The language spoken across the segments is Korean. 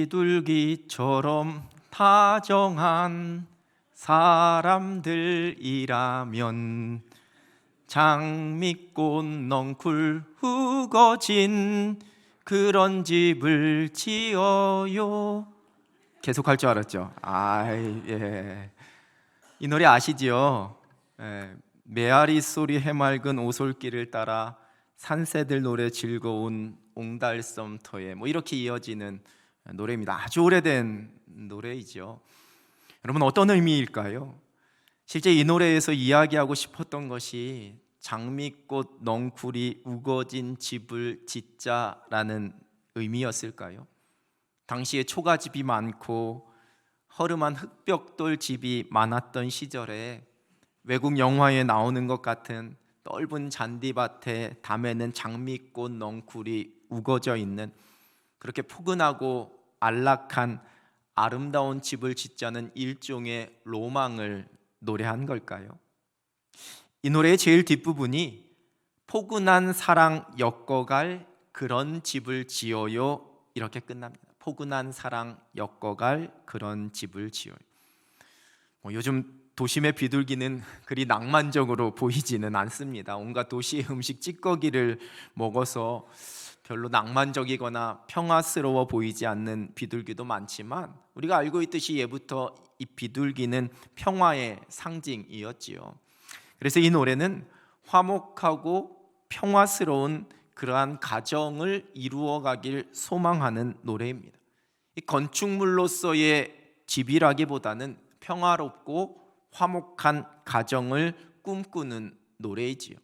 비둘기처럼 다정한 사람들이라면 장미꽃 넝쿨 우거진 그런 집을 지어요. 계속 할 줄 알았죠? 예. 이 노래 아시지요? 예. 메아리 소리 해맑은 오솔길을 따라 산새들 노래 즐거운 옹달섬터에 이렇게 이어지는 노래입니다. 아주 오래된 노래이죠. 여러분, 어떤 의미일까요? 실제 이 노래에서 이야기하고 싶었던 것이 장미꽃 넝쿨이 우거진 집을 짓자라는 의미였을까요? 당시에 초가집이 많고 허름한 흙벽돌 집이 많았던 시절에 외국 영화에 나오는 것 같은 넓은 잔디밭에 담에는 장미꽃 넝쿨이 우거져 있는 그렇게 포근하고 안락한 아름다운 집을 짓자는 일종의 로망을 노래한 걸까요? 이 노래의 제일 뒷부분이 포근한 사랑 엮어갈 그런 집을 지어요 이렇게 끝납니다. 포근한 사랑 엮어갈 그런 집을 지어요. 요즘 도심의 비둘기는 그리 낭만적으로 보이지는 않습니다. 온갖 도시의 음식 찌꺼기를 먹어서 별로 낭만적이거나 평화스러워 보이지 않는 비둘기도 많지만 우리가 알고 있듯이 예부터 이 비둘기는 평화의 상징이었지요. 그래서 이 노래는 화목하고 평화스러운 그러한 가정을 이루어가길 소망하는 노래입니다. 이 건축물로서의 집이라기보다는 평화롭고 화목한 가정을 꿈꾸는 노래이지요.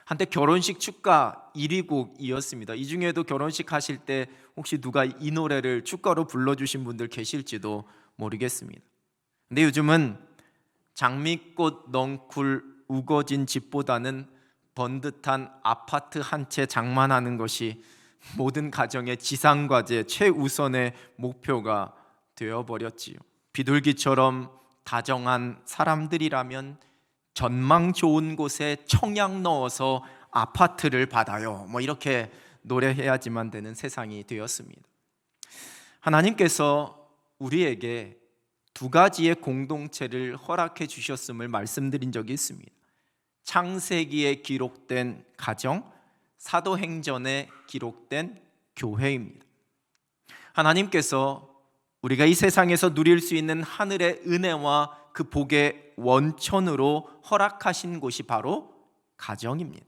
한때 결혼식 축가 1위 곡이었습니다. 이 중에도 결혼식 하실 때 혹시 누가 이 노래를 축가로 불러주신 분들 계실지도 모르겠습니다. 근데 요즘은 장미꽃 넝쿨 우거진 집보다는 번듯한 아파트 한 채 장만하는 것이 모든 가정의 지상과제 최우선의 목표가 되어버렸지요. 비둘기처럼 다정한 사람들이라면 전망 좋은 곳에 청약 넣어서 아파트를 받아요. 이렇게 노래해야지만 되는 세상이 되었습니다. 하나님께서 우리에게 두 가지의 공동체를 허락해 주셨음을 말씀드린 적이 있습니다. 창세기에 기록된 가정, 사도행전에 기록된 교회입니다. 하나님께서 우리가 이 세상에서 누릴 수 있는 하늘의 은혜와 그 복의 원천으로 허락하신 곳이 바로 가정입니다.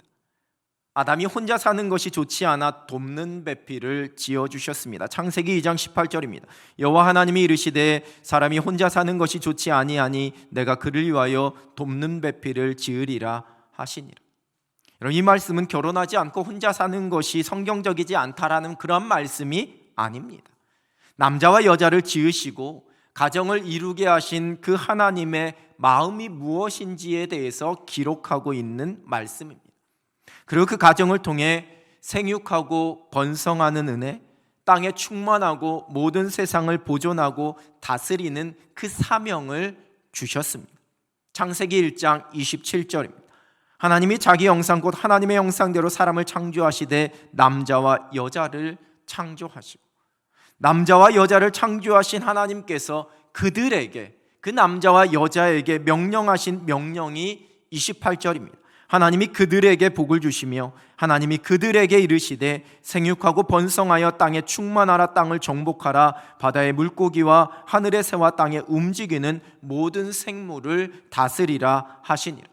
아담이 혼자 사는 것이 좋지 않아 돕는 배필을 지어주셨습니다. 창세기 2장 18절입니다. 여호와 하나님이 이르시되 사람이 혼자 사는 것이 좋지 아니하니 내가 그를 위하여 돕는 배필을 지으리라 하시니라. 여러분, 이 말씀은 결혼하지 않고 혼자 사는 것이 성경적이지 않다라는 그런 말씀이 아닙니다. 남자와 여자를 지으시고 가정을 이루게 하신 그 하나님의 마음이 무엇인지에 대해서 기록하고 있는 말씀입니다. 그리고 그 가정을 통해 생육하고 번성하는 은혜, 땅에 충만하고 모든 세상을 보존하고 다스리는 그 사명을 주셨습니다. 창세기 1장 27절입니다. 하나님이 자기 형상 곧 하나님의 형상대로 사람을 창조하시되 남자와 여자를 창조하시고, 남자와 여자를 창조하신 하나님께서 그들에게, 그 남자와 여자에게 명령하신 명령이 28절입니다. 하나님이 그들에게 복을 주시며 하나님이 그들에게 이르시되 생육하고 번성하여 땅에 충만하라, 땅을 정복하라, 바다의 물고기와 하늘의 새와 땅에 움직이는 모든 생물을 다스리라 하시니라.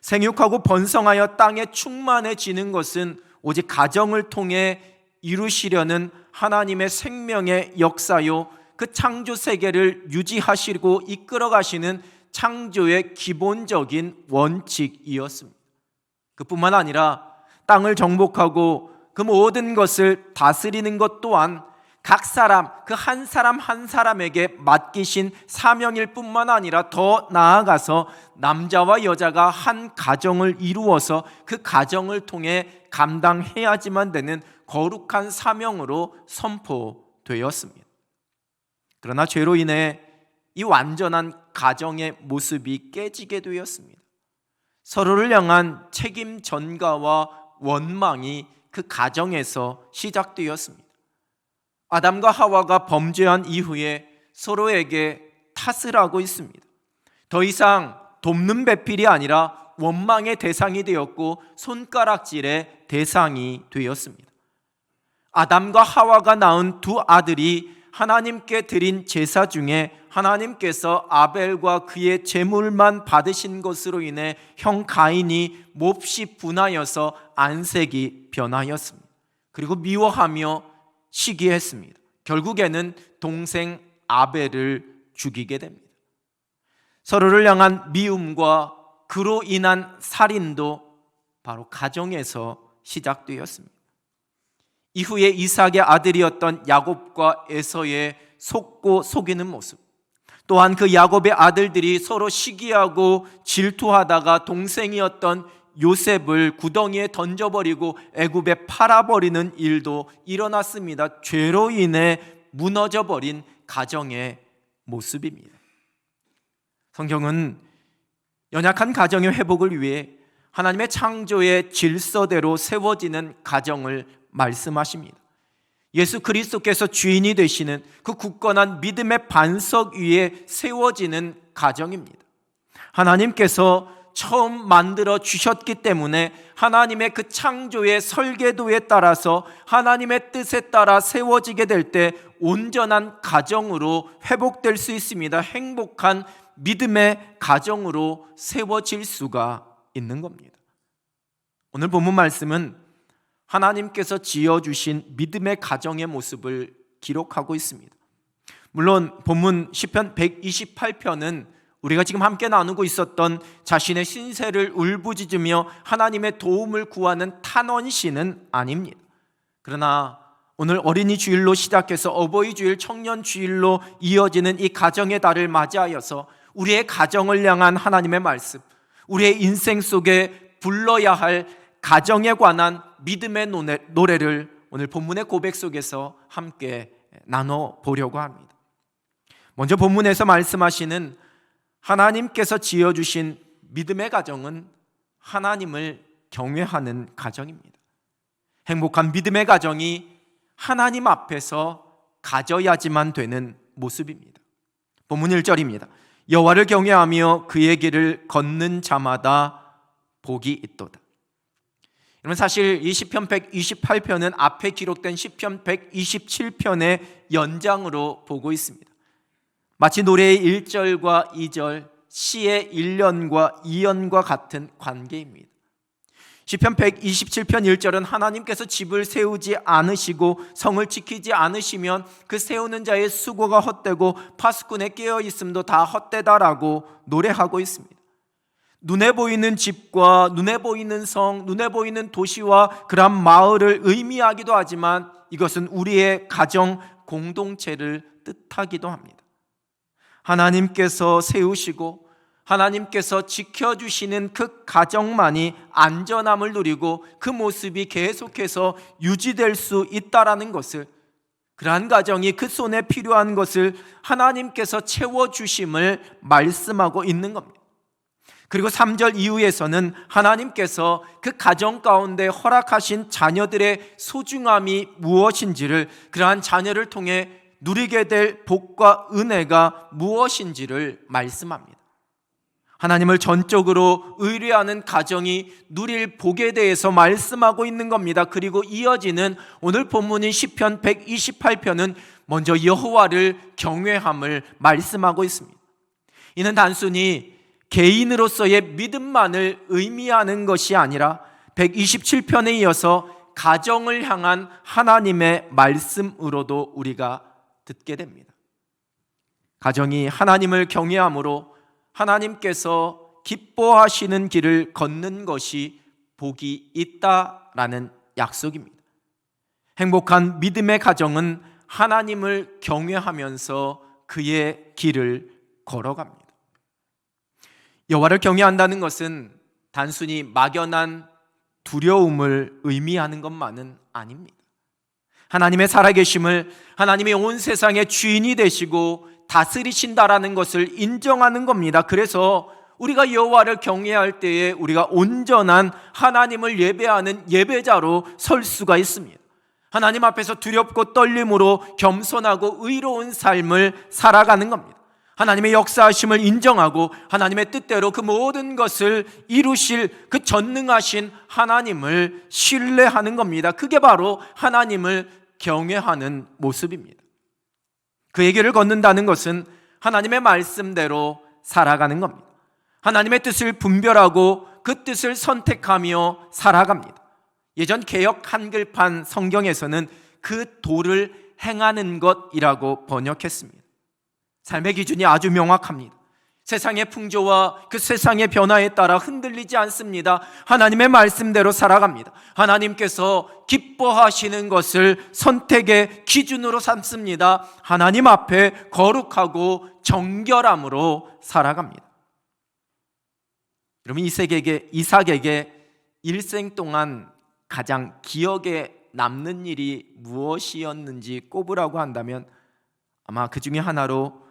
생육하고 번성하여 땅에 충만해지는 것은 오직 가정을 통해 이루시려는 하나님의 생명의 역사요, 그 창조 세계를 유지하시고 이끌어 가시는 창조의 기본적인 원칙이었습니다. 그뿐만 아니라 땅을 정복하고 그 모든 것을 다스리는 것 또한 각 사람, 그 한 사람 한 사람에게 맡기신 사명일 뿐만 아니라 더 나아가서 남자와 여자가 한 가정을 이루어서 그 가정을 통해 감당해야지만 되는 거룩한 사명으로 선포되었습니다. 그러나 죄로 인해 이 완전한 가정의 모습이 깨지게 되었습니다. 서로를 향한 책임 전가와 원망이 그 가정에서 시작되었습니다. 아담과 하와가 범죄한 이후에 서로에게 탓을 하고 있습니다. 더 이상 돕는 배필이 아니라 원망의 대상이 되었고 손가락질의 대상이 되었습니다. 아담과 하와가 낳은 두 아들이 하나님께 드린 제사 중에 하나님께서 아벨과 그의 제물만 받으신 것으로 인해 형 가인이 몹시 분하여서 안색이 변하였습니다. 그리고 미워하며 시기했습니다. 결국에는 동생 아벨을 죽이게 됩니다. 서로를 향한 미움과 그로 인한 살인도 바로 가정에서 시작되었습니다. 이후에 이삭의 아들이었던 야곱과 에서의 속고 속이는 모습, 또한 그 야곱의 아들들이 서로 시기하고 질투하다가 동생이었던 요셉을 구덩이에 던져버리고 애굽에 팔아버리는 일도 일어났습니다. 죄로 인해 무너져버린 가정의 모습입니다. 성경은 연약한 가정의 회복을 위해 하나님의 창조의 질서대로 세워지는 가정을 말씀하십니다. 예수 그리스도께서 주인이 되시는 그 굳건한 믿음의 반석 위에 세워지는 가정입니다. 하나님께서 처음 만들어 주셨기 때문에 하나님의 그 창조의 설계도에 따라서 하나님의 뜻에 따라 세워지게 될 때 온전한 가정으로 회복될 수 있습니다. 행복한 믿음의 가정으로 세워질 수가 있는 겁니다. 오늘 본문 말씀은 하나님께서 지어주신 믿음의 가정의 모습을 기록하고 있습니다. 물론 본문 시편 128편은 우리가 지금 함께 나누고 있었던 자신의 신세를 울부짖으며 하나님의 도움을 구하는 탄원시는 아닙니다. 그러나 오늘 어린이 주일로 시작해서 어버이 주일, 청년 주일로 이어지는 이 가정의 달을 맞이하여서 우리의 가정을 향한 하나님의 말씀, 우리의 인생 속에 불러야 할 가정에 관한 믿음의 노래를 오늘 본문의 고백 속에서 함께 나눠보려고 합니다. 먼저 본문에서 말씀하시는 하나님께서 지어주신 믿음의 가정은 하나님을 경외하는 가정입니다. 행복한 믿음의 가정이 하나님 앞에서 가져야지만 되는 모습입니다. 본문 1절입니다. 여호와를 경외하며 그의 길을 걷는 자마다 복이 있도다. 여러분, 사실 이 시편 128편은 앞에 기록된 시편 127편의 연장으로 보고 있습니다. 마치 노래의 1절과 2절, 시의 1년과 2년과 같은 관계입니다. 시편 127편 1절은 하나님께서 집을 세우지 않으시고 성을 지키지 않으시면 그 세우는 자의 수고가 헛되고 파수꾼의 깨어있음도 다 헛되다라고 노래하고 있습니다. 눈에 보이는 집과 눈에 보이는 성, 눈에 보이는 도시와 그런 마을을 의미하기도 하지만 이것은 우리의 가정 공동체를 뜻하기도 합니다. 하나님께서 세우시고 하나님께서 지켜주시는 그 가정만이 안전함을 누리고 그 모습이 계속해서 유지될 수 있다는 것을, 그러한 가정이 그 손에 필요한 것을 하나님께서 채워주심을 말씀하고 있는 겁니다. 그리고 3절 이후에서는 하나님께서 그 가정 가운데 허락하신 자녀들의 소중함이 무엇인지를, 그러한 자녀를 통해 누리게 될 복과 은혜가 무엇인지를 말씀합니다. 하나님을 전적으로 의뢰하는 가정이 누릴 복에 대해서 말씀하고 있는 겁니다. 그리고 이어지는 오늘 본문인 시편 128편은 먼저 여호와를 경외함을 말씀하고 있습니다. 이는 단순히 개인으로서의 믿음만을 의미하는 것이 아니라 127편에 이어서 가정을 향한 하나님의 말씀으로도 우리가 듣게 됩니다. 가정이 하나님을 경외함으로 하나님께서 기뻐하시는 길을 걷는 것이 복이 있다라는 약속입니다. 행복한 믿음의 가정은 하나님을 경외하면서 그의 길을 걸어갑니다. 여호와를 경외한다는 것은 단순히 막연한 두려움을 의미하는 것만은 아닙니다. 하나님의 살아계심을, 하나님이 온 세상의 주인이 되시고 다스리신다라는 것을 인정하는 겁니다. 그래서 우리가 여호와를 경외할 때에 우리가 온전한 하나님을 예배하는 예배자로 설 수가 있습니다. 하나님 앞에서 두렵고 떨림으로 겸손하고 의로운 삶을 살아가는 겁니다. 하나님의 역사하심을 인정하고 하나님의 뜻대로 그 모든 것을 이루실 그 전능하신 하나님을 신뢰하는 겁니다. 그게 바로 하나님을 경외하는 모습입니다. 그의 길을 걷는다는 것은 하나님의 말씀대로 살아가는 겁니다. 하나님의 뜻을 분별하고 그 뜻을 선택하며 살아갑니다. 예전 개역 한글판 성경에서는 그 도를 행하는 것이라고 번역했습니다. 삶의 기준이 아주 명확합니다. 세상의 풍조와 그 세상의 변화에 따라 흔들리지 않습니다. 하나님의 말씀대로 살아갑니다. 하나님께서 기뻐하시는 것을 선택의 기준으로 삼습니다. 하나님 앞에 거룩하고 정결함으로 살아갑니다. 여러분, 이삭에게 일생 동안 가장 기억에 남는 일이 무엇이었는지 꼽으라고 한다면 아마 그 중에 하나로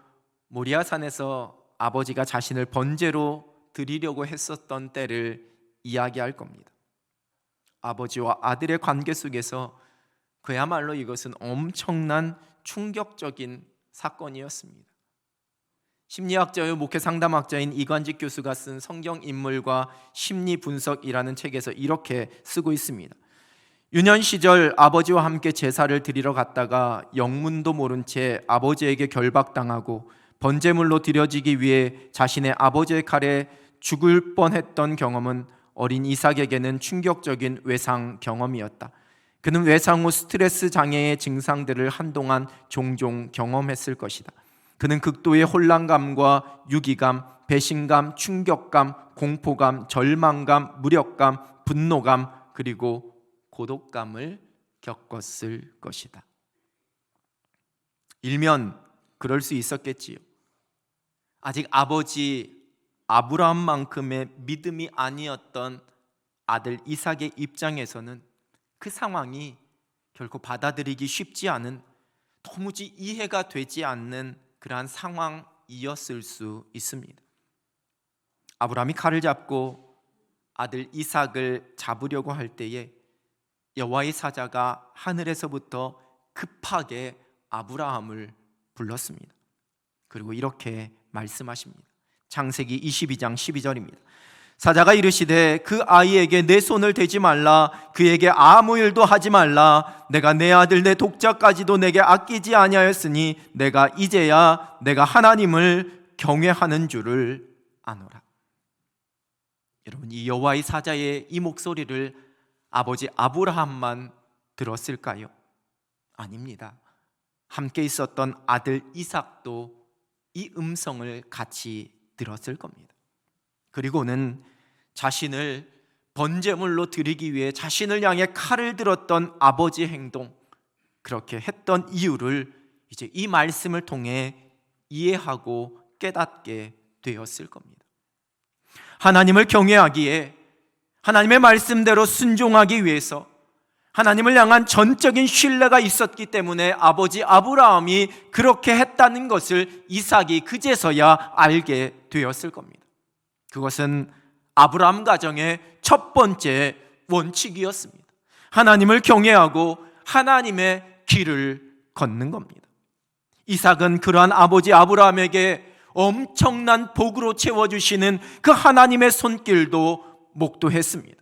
모리아산에서 아버지가 자신을 번제로 드리려고 했었던 때를 이야기할 겁니다. 아버지와 아들의 관계 속에서 그야말로 이것은 엄청난 충격적인 사건이었습니다. 심리학자요 목회 상담학자인 이관직 교수가 쓴 성경 인물과 심리 분석이라는 책에서 이렇게 쓰고 있습니다. 유년 시절 아버지와 함께 제사를 드리러 갔다가 영문도 모른 채 아버지에게 결박당하고 번제물로 드려지기 위해 자신의 아버지의 칼에 죽을 뻔했던 경험은 어린 이삭에게는 충격적인 외상 경험이었다. 그는 외상 후 스트레스 장애의 증상들을 한동안 종종 경험했을 것이다. 그는 극도의 혼란감과 유기감, 배신감, 충격감, 공포감, 절망감, 무력감, 분노감, 그리고 고독감을 겪었을 것이다. 일면 그럴 수 있었겠지요. 아직 아버지 아브라함만큼의 믿음이 아니었던 아들 이삭의 입장에서는 그 상황이 결코 받아들이기 쉽지 않은, 도무지 이해가 되지 않는 그러한 상황이었을 수 있습니다. 아브라함이 칼을 잡고 아들 이삭을 잡으려고 할 때에 여호와의 사자가 하늘에서부터 급하게 아브라함을 불렀습니다. 그리고 이렇게 말씀하십니다. 창세기 22장 12절입니다. 사자가 이르시되 그 아이에게 내 손을 대지 말라, 그에게 아무 일도 하지 말라. 내가 내 아들 내 독자까지도 내게 아끼지 아니하였으니 내가 이제야 내가 하나님을 경외하는 줄을 아노라. 여러분, 이 여호와의 사자의 이 목소리를 아버지 아브라함만 들었을까요? 아닙니다. 함께 있었던 아들 이삭도 이 음성을 같이 들었을 겁니다. 그리고는 자신을 번제물로 드리기 위해 자신을 향해 칼을 들었던 아버지의 행동, 그렇게 했던 이유를 이제 이 말씀을 통해 이해하고 깨닫게 되었을 겁니다. 하나님을 경외하기에, 하나님의 말씀대로 순종하기 위해서 하나님을 향한 전적인 신뢰가 있었기 때문에 아버지 아브라함이 그렇게 했다는 것을 이삭이 그제서야 알게 되었을 겁니다. 그것은 아브라함 가정의 첫 번째 원칙이었습니다. 하나님을 경외하고 하나님의 길을 걷는 겁니다. 이삭은 그러한 아버지 아브라함에게 엄청난 복으로 채워주시는 그 하나님의 손길도 목도했습니다.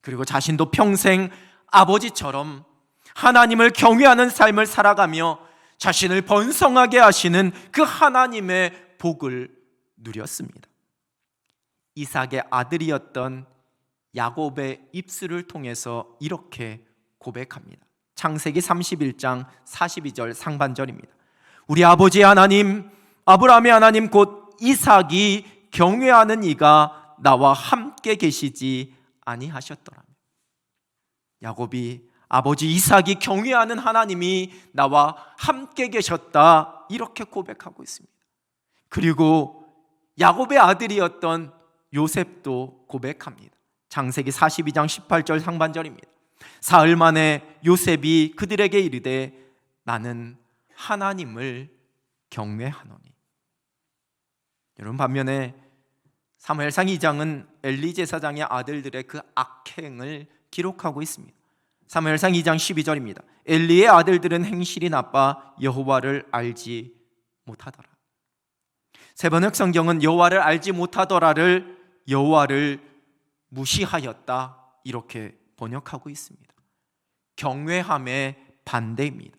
그리고 자신도 평생 아버지처럼 하나님을 경외하는 삶을 살아가며 자신을 번성하게 하시는 그 하나님의 복을 누렸습니다. 이삭의 아들이었던 야곱의 입술을 통해서 이렇게 고백합니다. 창세기 31장 42절 상반절입니다. 우리 아버지 하나님, 아브라함의 하나님 곧 이삭이 경외하는 이가 나와 함께 계시지 아니하셨더라. 야곱이 아버지 이삭이 경외하는 하나님이 나와 함께 계셨다, 이렇게 고백하고 있습니다. 그리고 야곱의 아들이었던 요셉도 고백합니다. 창세기 42장 18절 상반절입니다. 사흘 만에 요셉이 그들에게 이르되 나는 하나님을 경외하노니. 여러분, 반면에 사무엘상 2장은 엘리 제사장의 아들들의 그 악행을 기록하고 있습니다. 사무엘상 2장 12절입니다. 엘리의 아들들은 행실이 나빠 여호와를 알지 못하더라. 세번역 성경은 여호와를 알지 못하더라를 여호와를 무시하였다 이렇게 번역하고 있습니다. 경외함의 반대입니다.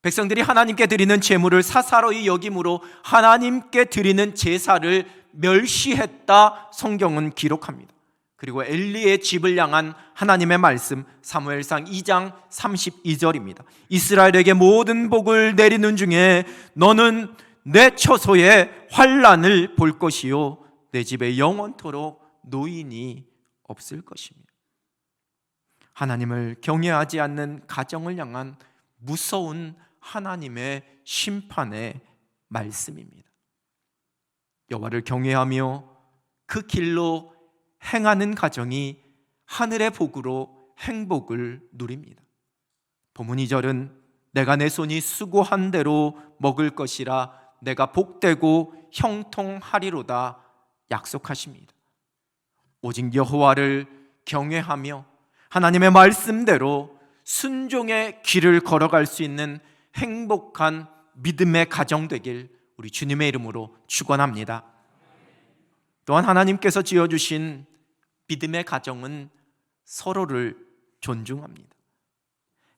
백성들이 하나님께 드리는 제물을 사사로이 여김으로 하나님께 드리는 제사를 멸시했다 성경은 기록합니다. 그리고 엘리의 집을 향한 하나님의 말씀 사무엘상 2장 32절입니다. 이스라엘에게 모든 복을 내리는 중에 너는 내 처소에 환난을 볼 것이요 내 집에 영원토록 노인이 없을 것이며. 하나님을 경외하지 않는 가정을 향한 무서운 하나님의 심판의 말씀입니다. 여호와를 경외하며 그 길로 행하는 가정이 하늘의 복으로 행복을 누립니다. 본문 2절은 내가 내 손이 수고한 대로 먹을 것이라 내가 복되고 형통하리로다 약속하십니다. 오직 여호와를 경외하며 하나님의 말씀대로 순종의 길을 걸어갈 수 있는 행복한 믿음의 가정 되길 우리 주님의 이름으로 축원합니다. 또한 하나님께서 지어주신 믿음의 가정은 서로를 존중합니다.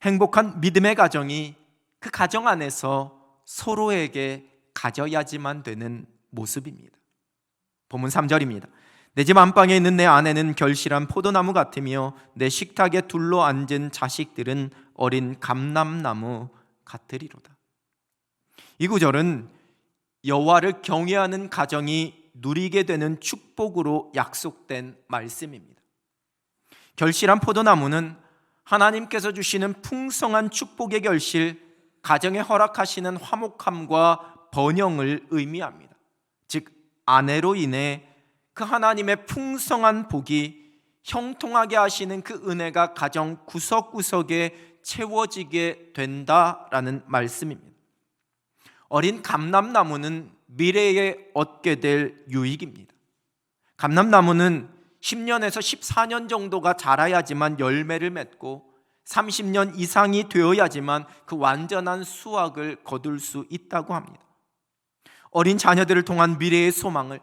행복한 믿음의 가정이 그 가정 안에서 서로에게 가져야지만 되는 모습입니다. 본문 3절입니다. 내 집 안방에 있는 내 아내는 결실한 포도나무 같으며 내 식탁에 둘러 앉은 자식들은 어린 감람나무 같으리로다. 이 구절은 여호와를 경외하는 가정이 누리게 되는 축복으로 약속된 말씀입니다. 결실한 포도나무는 하나님께서 주시는 풍성한 축복의 결실, 가정에 허락하시는 화목함과 번영을 의미합니다. 즉 아내로 인해 그 하나님의 풍성한 복이 형통하게 하시는 그 은혜가 가정 구석구석에 채워지게 된다라는 말씀입니다. 어린 감람나무는 미래에 얻게 될 유익입니다. 감람나무는 10년에서 14년 정도가 자라야지만 열매를 맺고 30년 이상이 되어야지만 그 완전한 수확을 거둘 수 있다고 합니다. 어린 자녀들을 통한 미래의 소망을,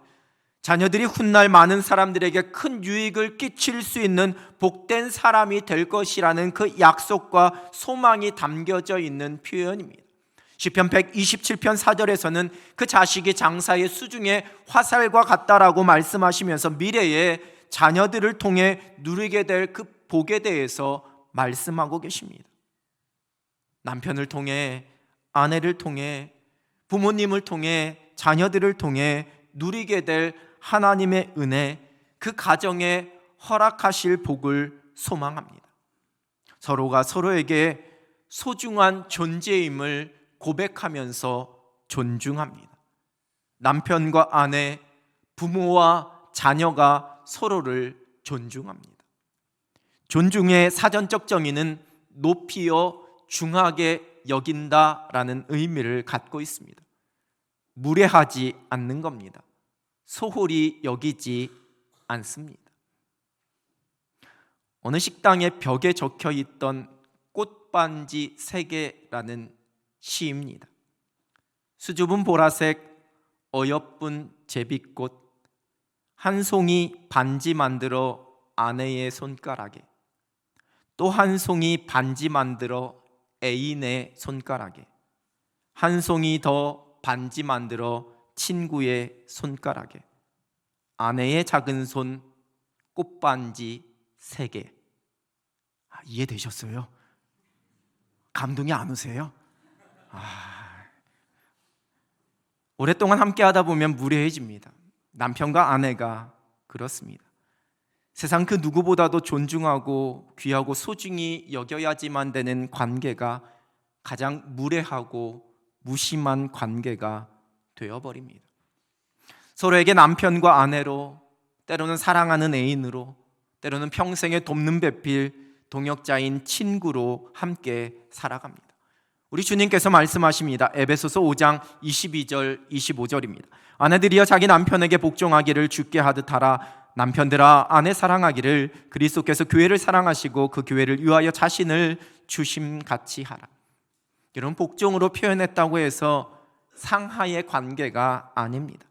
자녀들이 훗날 많은 사람들에게 큰 유익을 끼칠 수 있는 복된 사람이 될 것이라는 그 약속과 소망이 담겨져 있는 표현입니다. 시편 127편 4절에서는 그 자식이 장사의 수중에 화살과 같다라고 말씀하시면서 미래에 자녀들을 통해 누리게 될 그 복에 대해서 말씀하고 계십니다. 남편을 통해, 아내를 통해, 부모님을 통해, 자녀들을 통해 누리게 될 하나님의 은혜, 그 가정에 허락하실 복을 소망합니다. 서로가 서로에게 소중한 존재임을 고백하면서 존중합니다. 남편과 아내, 부모와 자녀가 서로를 존중합니다. 존중의 사전적 정의는 높이어 중하게 여긴다라는 의미를 갖고 있습니다. 무례하지 않는 겁니다. 소홀히 여기지 않습니다. 어느 식당의 벽에 적혀 있던 꽃반지 3개라는 시입니다. 수줍은 보라색 어여쁜 제비꽃 한 송이 반지 만들어 아내의 손가락에, 또 한 송이 반지 만들어 애인의 손가락에, 한 송이 더 반지 만들어 친구의 손가락에, 아내의 작은 손 꽃반지 3개. 이해되셨어요? 감동이 안 오세요? 오랫동안 함께 하다 보면 무례해집니다. 남편과 아내가 그렇습니다. 세상 그 누구보다도 존중하고 귀하고 소중히 여겨야지만 되는 관계가 가장 무례하고 무심한 관계가 되어버립니다. 서로에게 남편과 아내로, 때로는 사랑하는 애인으로, 때로는 평생에 돕는 배필, 동역자인 친구로 함께 살아갑니다. 우리 주님께서 말씀하십니다. 에베소서 5장 22절 25절입니다. 아내들이여 자기 남편에게 복종하기를 주께 하듯 하라. 남편들아 아내 사랑하기를 그리스도께서 교회를 사랑하시고 그 교회를 위하여 자신을 주심같이 하라. 이런 복종으로 표현했다고 해서 상하의 관계가 아닙니다.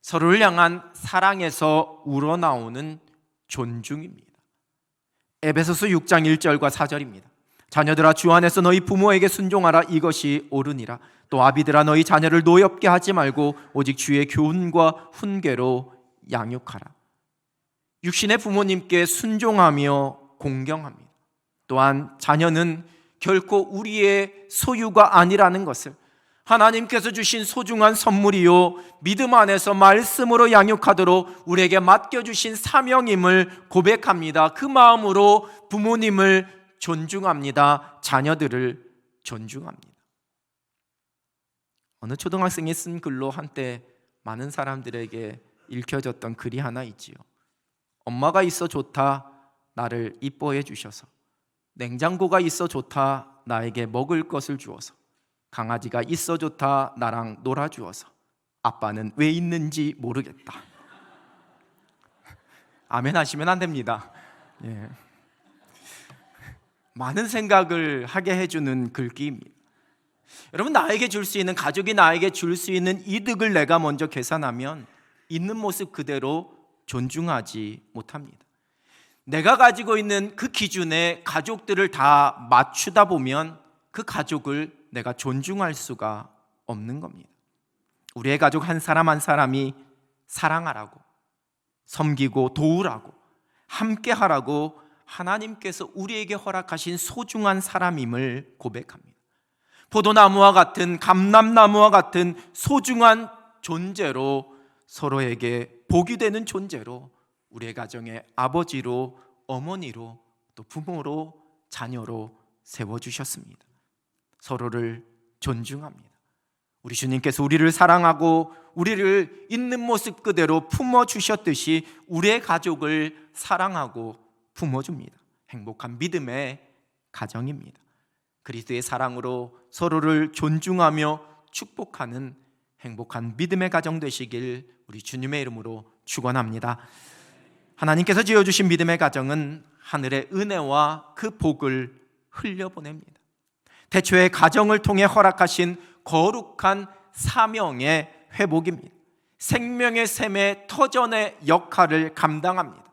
서로를 향한 사랑에서 우러나오는 존중입니다. 에베소서 6장 1절과 4절입니다. 자녀들아 주 안에서 너희 부모에게 순종하라. 이것이 옳으니라. 또 아비들아 너희 자녀를 노엽게 하지 말고 오직 주의 교훈과 훈계로 양육하라. 육신의 부모님께 순종하며 공경합니다. 또한 자녀는 결코 우리의 소유가 아니라는 것을, 하나님께서 주신 소중한 선물이요 믿음 안에서 말씀으로 양육하도록 우리에게 맡겨주신 사명임을 고백합니다. 그 마음으로 부모님을 존중합니다. 자녀들을 존중합니다. 어느 초등학생이 쓴 글로 한때 많은 사람들에게 읽혀졌던 글이 하나 있지요. 엄마가 있어 좋다 나를 이뻐해 주셔서, 냉장고가 있어 좋다 나에게 먹을 것을 주어서, 강아지가 있어 좋다 나랑 놀아주어서, 아빠는 왜 있는지 모르겠다. 아멘 하시면 안 됩니다. 예. 많은 생각을 하게 해주는 글귀입니다. 여러분, 나에게 줄 수 있는, 가족이 나에게 줄 수 있는 이득을 내가 먼저 계산하면 있는 모습 그대로 존중하지 못합니다. 내가 가지고 있는 그 기준에 가족들을 다 맞추다 보면 그 가족을 내가 존중할 수가 없는 겁니다. 우리의 가족 한 사람 한 사람이 사랑하라고, 섬기고 도우라고, 함께하라고 하나님께서 우리에게 허락하신 소중한 사람임을 고백합니다. 포도나무와 같은, 감람나무와 같은 소중한 존재로, 서로에게 복이 되는 존재로, 우리의 가정의 아버지로, 어머니로, 또 부모로, 자녀로 세워주셨습니다. 서로를 존중합니다. 우리 주님께서 우리를 사랑하고 우리를 있는 모습 그대로 품어주셨듯이 우리의 가족을 사랑하고 품어줍니다. 행복한 믿음의 가정입니다. 그리스도의 사랑으로 서로를 존중하며 축복하는 행복한 믿음의 가정 되시길 우리 주님의 이름으로 축원합니다. 하나님께서 지어주신 믿음의 가정은 하늘의 은혜와 그 복을 흘려보냅니다. 태초에 가정을 통해 허락하신 거룩한 사명의 회복입니다. 생명의 샘의 터전의 역할을 감당합니다.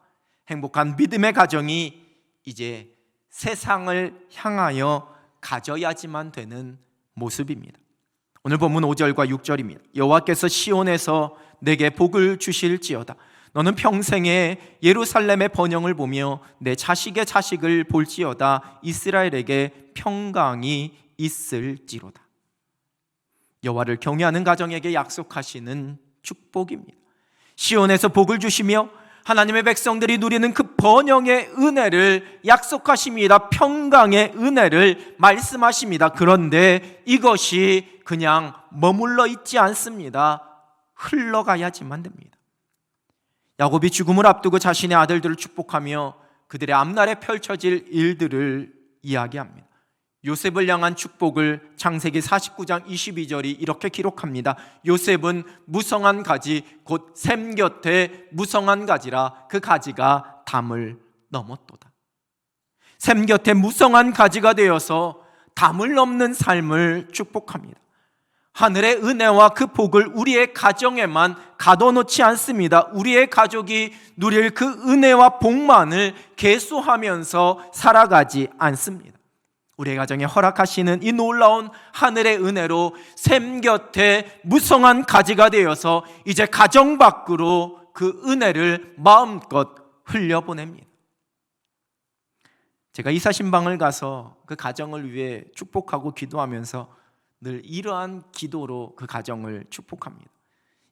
행복한 믿음의 가정이 이제 세상을 향하여 가져야지만 되는 모습입니다. 오늘 본문 5절과 6절입니다. 여호와께서 시온에서 내게 복을 주실지어다. 너는 평생에 예루살렘의 번영을 보며 내 자식의 자식을 볼지어다. 이스라엘에게 평강이 있을지로다. 여호와를 경외하는 가정에게 약속하시는 축복입니다. 시온에서 복을 주시며 하나님의 백성들이 누리는 그 번영의 은혜를 약속하십니다. 평강의 은혜를 말씀하십니다. 그런데 이것이 그냥 머물러 있지 않습니다. 흘러가야지만 됩니다. 야곱이 죽음을 앞두고 자신의 아들들을 축복하며 그들의 앞날에 펼쳐질 일들을 이야기합니다. 요셉을 향한 축복을 창세기 49장 22절이 이렇게 기록합니다. 요셉은 무성한 가지 곧 샘 곁에 무성한 가지라 그 가지가 담을 넘었도다. 샘 곁에 무성한 가지가 되어서 담을 넘는 삶을 축복합니다. 하늘의 은혜와 그 복을 우리의 가정에만 가둬놓지 않습니다. 우리의 가족이 누릴 그 은혜와 복만을 계수하면서 살아가지 않습니다. 우리의 가정에 허락하시는 이 놀라운 하늘의 은혜로 샘 곁에 무성한 가지가 되어서 이제 가정 밖으로 그 은혜를 마음껏 흘려보냅니다. 제가 이사신방을 가서 그 가정을 위해 축복하고 기도하면서 늘 이러한 기도로 그 가정을 축복합니다.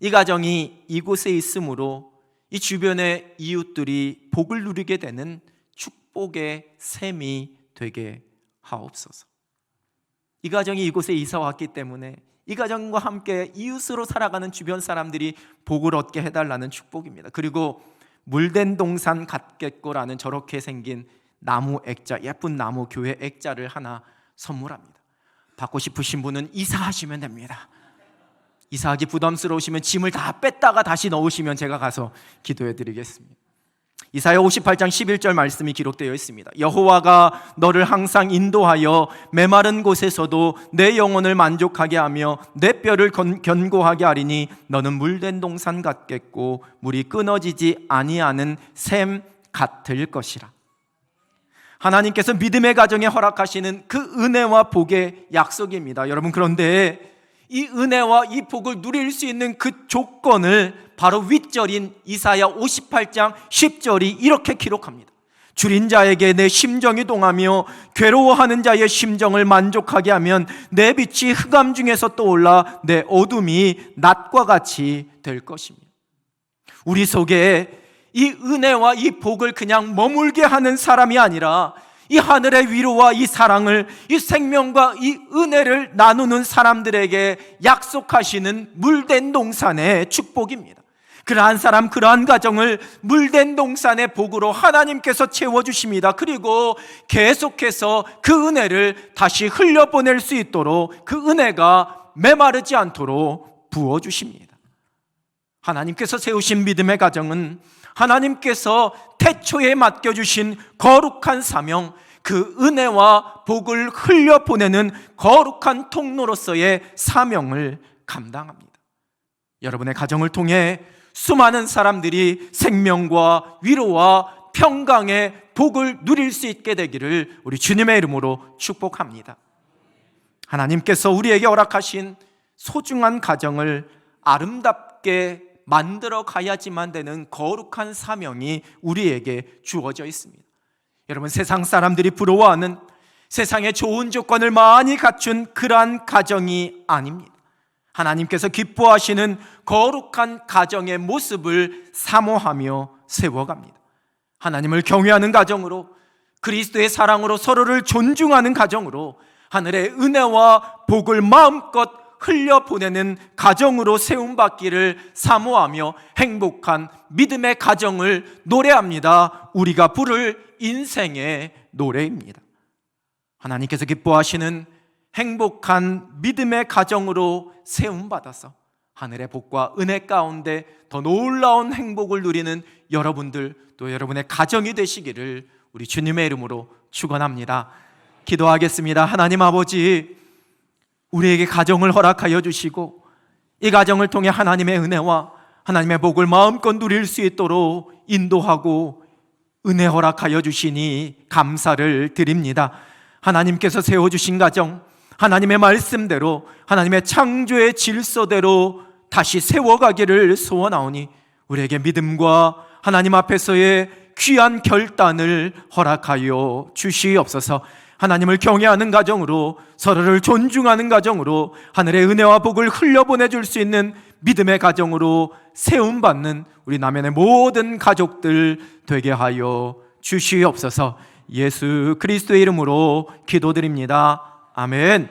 이 가정이 이곳에 있으므로 이 주변의 이웃들이 복을 누리게 되는 축복의 샘이 되게 하옵소서. 이 가정이 이곳에 이사 왔기 때문에 이 가정과 함께 이웃으로 살아가는 주변 사람들이 복을 얻게 해달라는 축복입니다. 그리고 물된 동산 같겠고라는 저렇게 생긴 나무 액자, 예쁜 나무 교회 액자를 하나 선물합니다. 받고 싶으신 분은 이사하시면 됩니다. 이사하기 부담스러우시면 짐을 다 뺐다가 다시 넣으시면 제가 가서 기도해 드리겠습니다. 이사야 58장 11절 말씀이 기록되어 있습니다. 여호와가 너를 항상 인도하여 메마른 곳에서도 내 영혼을 만족하게 하며 내 뼈를 견고하게 하리니 너는 물된 동산 같겠고 물이 끊어지지 아니하는 샘 같을 것이라. 하나님께서 믿음의 가정에 허락하시는 그 은혜와 복의 약속입니다. 여러분, 그런데 이 은혜와 이 복을 누릴 수 있는 그 조건을 바로 윗절인 이사야 58장 10절이 이렇게 기록합니다. 줄인 자에게 내 심정이 동하며 괴로워하는 자의 심정을 만족하게 하면 내 빛이 흑암 중에서 떠올라 내 어둠이 낮과 같이 될 것입니다. 우리 속에 이 은혜와 이 복을 그냥 머물게 하는 사람이 아니라 이 하늘의 위로와 이 사랑을, 이 생명과 이 은혜를 나누는 사람들에게 약속하시는 물된 동산의 축복입니다. 그러한 사람, 그러한 가정을 물된 동산의 복으로 하나님께서 채워주십니다. 그리고 계속해서 그 은혜를 다시 흘려보낼 수 있도록 그 은혜가 메마르지 않도록 부어주십니다. 하나님께서 세우신 믿음의 가정은 하나님께서 태초에 맡겨주신 거룩한 사명, 그 은혜와 복을 흘려보내는 거룩한 통로로서의 사명을 감당합니다. 여러분의 가정을 통해 수많은 사람들이 생명과 위로와 평강의 복을 누릴 수 있게 되기를 우리 주님의 이름으로 축복합니다. 하나님께서 우리에게 허락하신 소중한 가정을 아름답게 만들어 가야지만 되는 거룩한 사명이 우리에게 주어져 있습니다. 여러분, 세상 사람들이 부러워하는 세상의 좋은 조건을 많이 갖춘 그러한 가정이 아닙니다. 하나님께서 기뻐하시는 거룩한 가정의 모습을 사모하며 세워갑니다. 하나님을 경외하는 가정으로, 그리스도의 사랑으로 서로를 존중하는 가정으로, 하늘의 은혜와 복을 마음껏 흘려보내는 가정으로 세움받기를 사모하며 행복한 믿음의 가정을 노래합니다. 우리가 부를 인생의 노래입니다. 하나님께서 기뻐하시는 행복한 믿음의 가정으로 세움받아서 하늘의 복과 은혜 가운데 더 놀라운 행복을 누리는 여러분들, 또 여러분의 가정이 되시기를 우리 주님의 이름으로 축원합니다. 기도하겠습니다. 하나님 아버지, 우리에게 가정을 허락하여 주시고 이 가정을 통해 하나님의 은혜와 하나님의 복을 마음껏 누릴 수 있도록 인도하고 은혜 허락하여 주시니 감사를 드립니다. 하나님께서 세워주신 가정, 하나님의 말씀대로, 하나님의 창조의 질서대로 다시 세워가기를 소원하오니 우리에게 믿음과 하나님 앞에서의 귀한 결단을 허락하여 주시옵소서. 하나님을 경외하는 가정으로, 서로를 존중하는 가정으로, 하늘의 은혜와 복을 흘려보내줄 수 있는 믿음의 가정으로 세움받는 우리 남연의 모든 가족들 되게 하여 주시옵소서. 예수 그리스도의 이름으로 기도드립니다. 아멘.